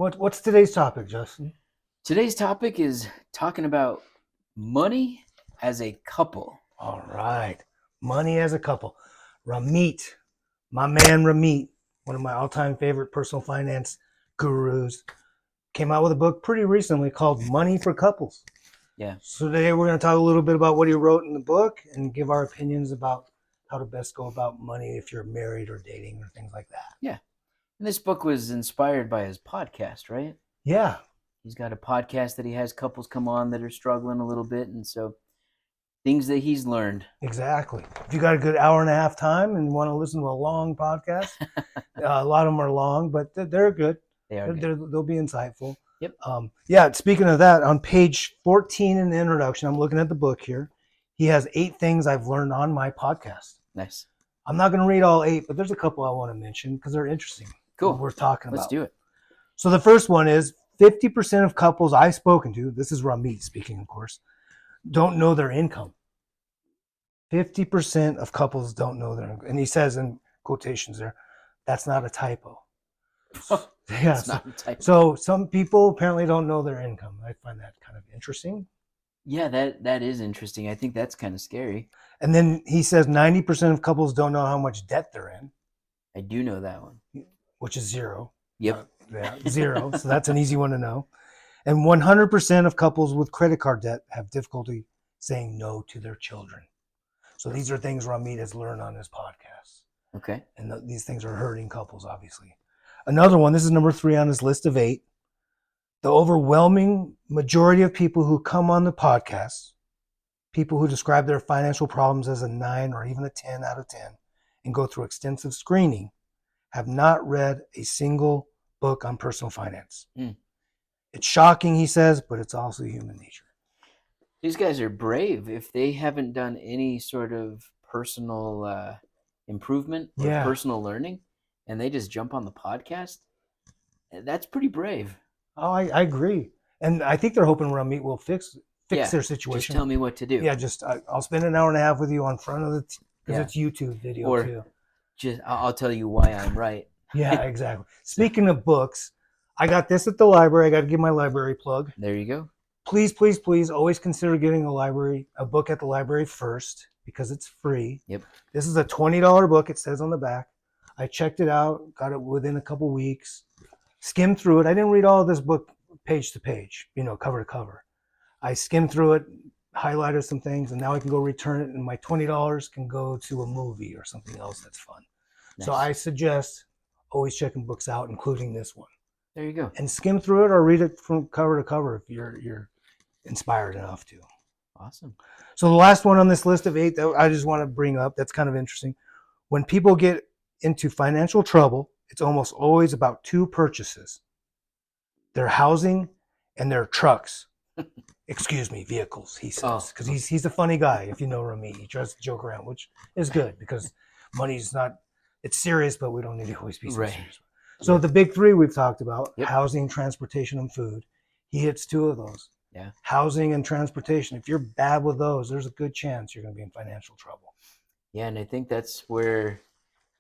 What's today's topic, Justin? Today's topic is talking about money as a couple. All right. Money as a couple. Ramit, my man Ramit, one of my all-time favorite personal finance gurus, came out with a book pretty recently called Money for Couples. Yeah. So today we're going to talk a little bit about what he wrote in the book and give our opinions about how to best go about money if you're married or dating or things like that. Yeah. And this book was inspired by his podcast, right? Yeah. He's got a podcast that he has couples come on that are struggling a little bit. And so things that he's learned. Exactly. If you got a good hour and a half time and you want to listen to a long podcast, a lot of them are long, but they're good. They'll be insightful. Yep. Speaking of that, on page 14 in the introduction, I'm looking at the book here. He has 8 things I've learned on my podcast. Nice. I'm not going to read all 8, but there's a couple I want to mention because they're interesting. Cool. We're talking about. Let's do it. So the first one is 50% of couples I've spoken to, this is Ramit speaking, of course, don't know their income. 50% of couples don't know their income. And he says in quotations there, that's not a typo. It's not a typo. So some people apparently don't know their income. I find that kind of interesting. Yeah, that is interesting. I think that's kind of scary. And then he says 90% of couples don't know how much debt they're in. I do know that one. Which is 0. Yep. 0. So that's an easy one to know. And 100% of couples with credit card debt have difficulty saying no to their children. So these are things Ramit has learned on his podcast. Okay. And these things are hurting couples, obviously. Another one, this is number 3 on his list of 8. The overwhelming majority of people who come on the podcast, people who describe their financial problems as a 9 or even a 10 out of 10 and go through extensive screening, have not read a single book on personal finance. It's shocking, he says, but it's also human nature. These guys are brave. If they haven't done any sort of personal improvement or personal learning, and they just jump on the podcast, that's pretty brave. Oh, I agree. And I think they're hoping Ramit will fix their situation. Just tell me what to do. Yeah, I'll spend an hour and a half with you on front of because it's YouTube video or too. I'll tell you why I'm right. Yeah, exactly. Speaking of books, I got this at the library. I got to give my library plug. There you go. Please, please, please always consider getting a book at the library first because it's free. Yep. This is a $20 book. It says on the back. I checked it out, got it within a couple weeks, skimmed through it. I didn't read all of this book page to page, cover to cover. I skimmed through it, highlighted some things, and now I can go return it, and my $20 can go to a movie or something else that's fun. Nice. So I suggest always checking books out, including this one. There you go. And skim through it or read it from cover to cover if you're inspired enough to. Awesome. So the last one on this list of 8 that I just want to bring up, that's kind of interesting. When people get into financial trouble, it's almost always about 2 purchases: their housing and their trucks. Vehicles, he says, because he's a funny guy. If you know Ramit, he tries to joke around, which is good because money's not, it's serious, but we don't need to always be so serious. So the big 3 we've talked about, housing, transportation, and food. He hits 2 of those. Yeah. Housing and transportation. If you're bad with those, there's a good chance you're going to be in financial trouble. Yeah, and I think that's where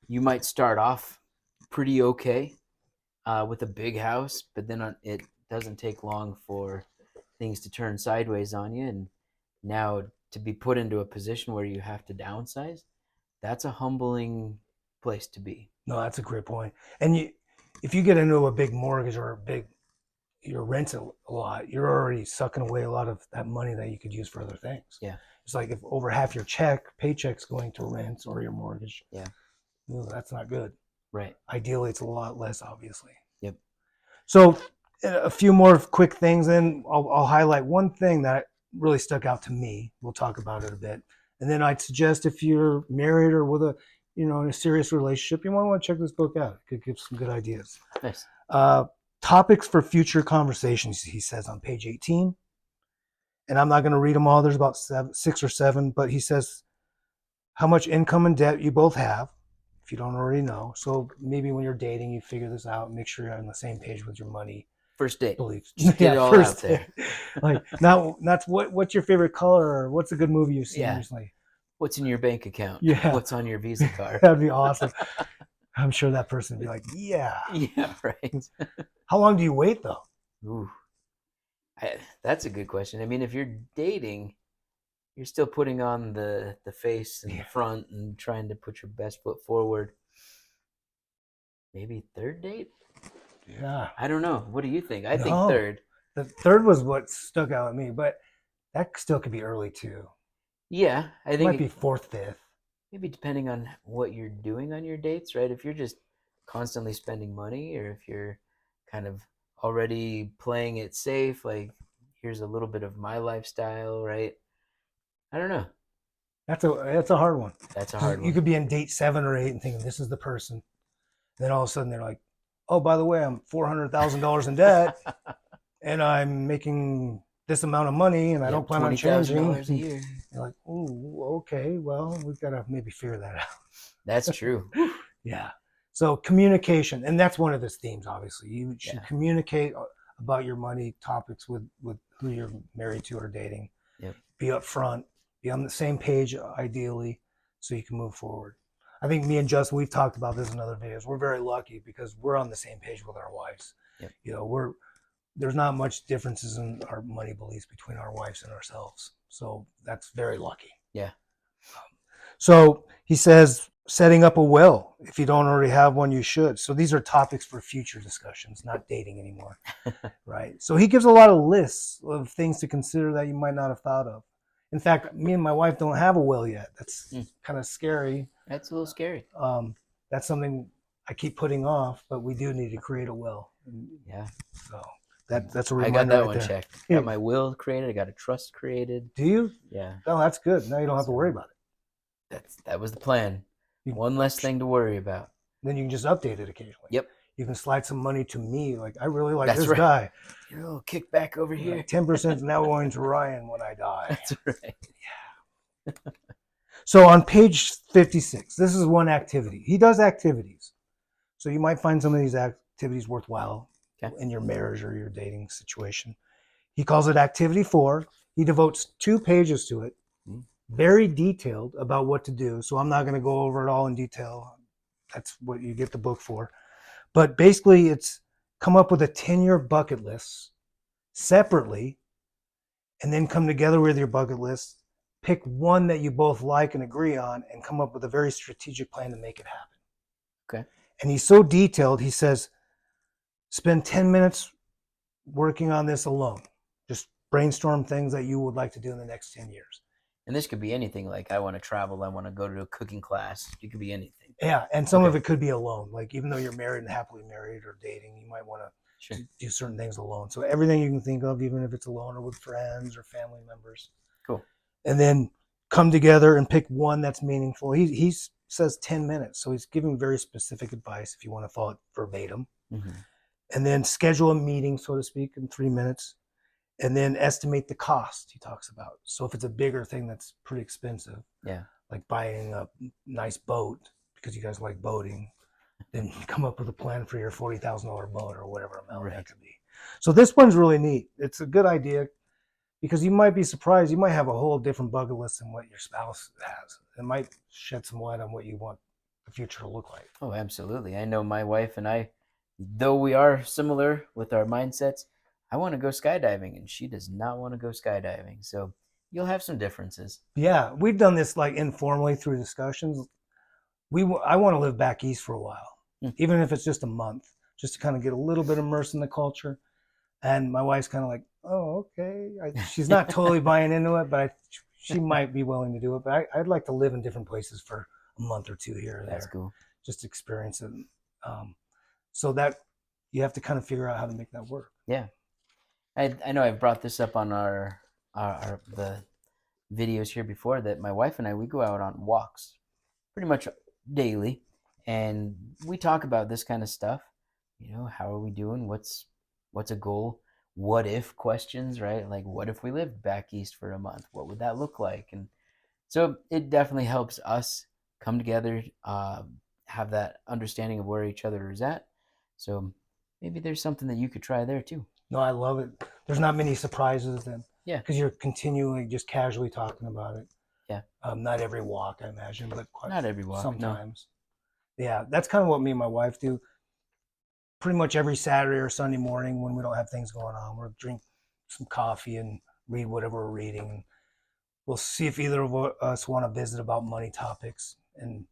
you might start off pretty okay with a big house, but then it doesn't take long for things to turn sideways on you. And now to be put into a position where you have to downsize, that's a humbling place to be. No, that's a great point. And if you get into a big mortgage or you're renting a lot, you're already sucking away a lot of that money that you could use for other things. Yeah. It's like if over half your paycheck's going to rent or your mortgage. Yeah. That's not good. Right. Ideally, it's a lot less, obviously. Yep. So a few more quick things, and I'll highlight one thing that really stuck out to me. We'll talk about it a bit. And then I'd suggest if you're married or with in a serious relationship, you want to check this book out. It could give some good ideas. Nice. Topics for future conversations, he says on page 18. And I'm not going to read them all. There's about 6 or 7, but he says how much income and debt you both have, if you don't already know. So maybe when you're dating, you figure this out, make sure you're on the same page with your money. First date. Beliefs. Just get it all out there. Like, now, that's what's your favorite color, or what's a good movie you've seen recently? What's in your bank account? Yeah. What's on your Visa card? That'd be awesome. I'm sure that person would be like, yeah. Yeah, right. How long do you wait though? Ooh, that's a good question. I mean, if you're dating, you're still putting on the face and Yeah. the front and trying to put your best foot forward. Maybe third date? Yeah. I don't know. What do you think? I think No. third. The third was what stuck out at me, but that still could be early too. Yeah, I It think might be fourth, fifth. maybe depending on what you're doing on your dates, right? If you're just constantly spending money, or if you're kind of already playing it safe, like here's a little bit of my lifestyle, right? I don't know. That's a hard one. That's a 'Cause hard you one. could be in date 7 or 8 and thinking this is the person. And then all of a sudden they're like, oh, by the way, I'm $400,000 in debt and I'm making this amount of money and I don't Yep, plan on $20,000 a changing. year. You're like, oh, okay, well, we've got to maybe figure that out. That's true. Yeah. So communication, and that's one of his themes. Obviously, you should Yeah. communicate about your money topics with who you're married to or dating. Yep. Be upfront. Be on the same page, ideally, so you can move forward. I think me and Justin, we've talked about this in other videos. We're very lucky because we're on the same page with our wives. Yep. You know, there's not much differences in our money beliefs between our wives and ourselves. So that's very lucky. Yeah. So he says, setting up a will. If you don't already have one, you should. So these are topics for future discussions, not dating anymore. Right. So he gives a lot of lists of things to consider that you might not have thought of. In fact, me and my wife don't have a will yet. That's kind of scary. That's a little scary. That's something I keep putting off, but we do need to create a will. Yeah. So that's a I reminder got that right one there. checked. Got my will created. I got a trust created. Do you? Yeah. Oh, that's good. Now you don't have to worry about it. That was the plan. One less thing to worry about. Then you can just update it occasionally. Yep. You can slide some money to me. Like, I really like That's this right. guy. Your little kickback over here. 10% is now going to Ryan when I die. That's right. Yeah. So on page 56, this is one activity. He does activities. So you might find some of these activities worthwhile in your marriage or your dating situation. He calls it activity 4. He devotes 2 pages to it, very detailed about what to do. So I'm not going to go over it all in detail. That's what you get the book for. But basically, it's come up with a 10-year bucket list separately, and then come together with your bucket list, pick one that you both like and agree on, and come up with a very strategic plan to make it happen. Okay. And he's so detailed, he says, spend 10 minutes working on this alone. Just brainstorm things that you would like to do in the next 10 years. And this could be anything. Like, I want to travel. I want to go to a cooking class. It could be anything. Yeah, and some of it could be alone. Like, even though you're married and happily married or dating, you might want to do certain things alone. So everything you can think of, even if it's alone or with friends or family members. Cool. And then come together and pick one that's meaningful. He says 10 minutes. So he's giving very specific advice if you want to follow it verbatim. Mm-hmm. And then schedule a meeting, so to speak, in 3 minutes. And then estimate the cost he talks about. So if it's a bigger thing that's pretty expensive, like buying a nice boat, because you guys like boating, then come up with a plan for your $40,000 boat or whatever amount that could be. So this one's really neat. It's a good idea because you might be surprised. You might have a whole different bucket list than what your spouse has. It might shed some light on what you want the future to look like. Oh, absolutely. I know my wife and I, though we are similar with our mindsets, I want to go skydiving and she does not want to go skydiving. So you'll have some differences. Yeah, we've done this like informally through discussions. I want to live back east for a while, even if it's just a month, just to kind of get a little bit immersed in the culture. And my wife's kind of like, oh, okay. She's not totally buying into it, but she might be willing to do it. But I'd like to live in different places for a month or 2 here or there. That's cool. Just experience it. So that you have to kind of figure out how to make that work. Yeah. I know I've brought this up on the videos here before, that my wife and I, we go out on walks pretty much daily, and we talk about this kind of stuff. You know, how are we doing? What's a goal? What if questions, right? Like, what if we lived back east for a month? What would that look like? And so it definitely helps us come together, have that understanding of where each other is at. So maybe there's something that you could try there too. No, I love it. There's not many surprises then. Yeah. Because you're continually just casually talking about it. Yeah. Not every walk, I imagine, but not every walk. Sometimes. Yeah, that's kind of what me and my wife do. Pretty much every Saturday or Sunday morning when we don't have things going on, we'll drink some coffee and read whatever we're reading. We'll see if either of us want to visit about money topics. And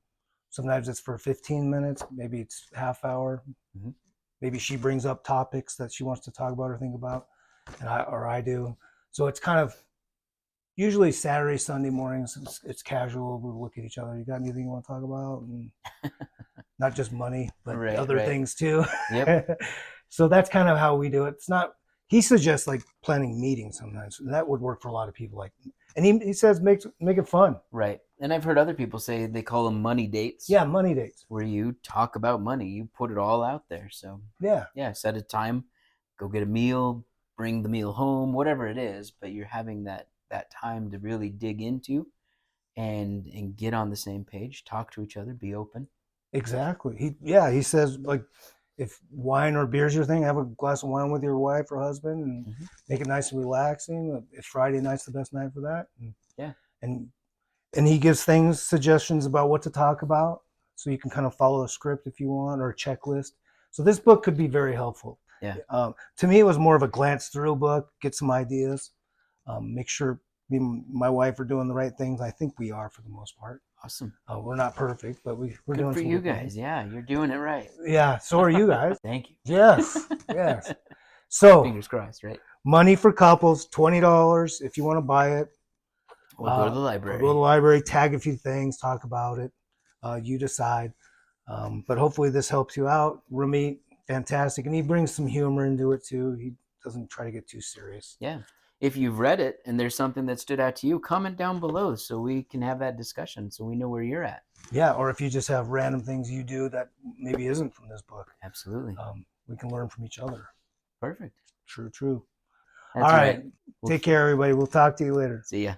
sometimes it's for 15 minutes, maybe it's half hour. Mhm. Maybe she brings up topics that she wants to talk about or think about, and I do. So it's kind of usually Saturday, Sunday mornings. It's casual. We look at each other. You got anything you want to talk about? And not just money, but Right, other right. things too. Yep. So that's kind of how we do it. It's not. He suggests like planning meetings sometimes. And that would work for a lot of people. Like, and he says make it fun. Right. And I've heard other people say they call them money dates. Yeah, money dates. Where you talk about money, you put it all out there. So Yeah, yeah, set a time, go get a meal, bring the meal home, whatever it is, but you're having that time to really dig into and get on the same page, talk to each other, be open. exactly. He says like if wine or beer's your thing, have a glass of wine with your wife or husband and Mm-hmm. make it nice and relaxing. If Friday night's the best night for that. Yeah. And he gives suggestions about what to talk about, so you can kind of follow a script if you want or a checklist. So this book could be very helpful. Yeah. To me, it was more of a glance through book, get some ideas, make sure me and my wife are doing the right things. I think we are for the most part. Awesome. We're not perfect, but we're Good doing for some you good guys. things. Yeah, you're doing it right. Yeah, so are you guys. Thank you. Yes, yes. So Fingers crossed, right? money for couples, $20 if you want to buy it. Or go to the Or library. go to the library, tag a few things, talk about it. You decide. But hopefully this helps you out. Ramit, fantastic. And he brings some humor into it too. He doesn't try to get too serious. Yeah. If you've read it and there's something that stood out to you, comment down below so we can have that discussion so we know where you're at. Yeah, or if you just have random things you do that maybe isn't from this book, Absolutely. we can learn from each other. Perfect. True. That's All right. We'll Take care, everybody. We'll talk to you later. see ya.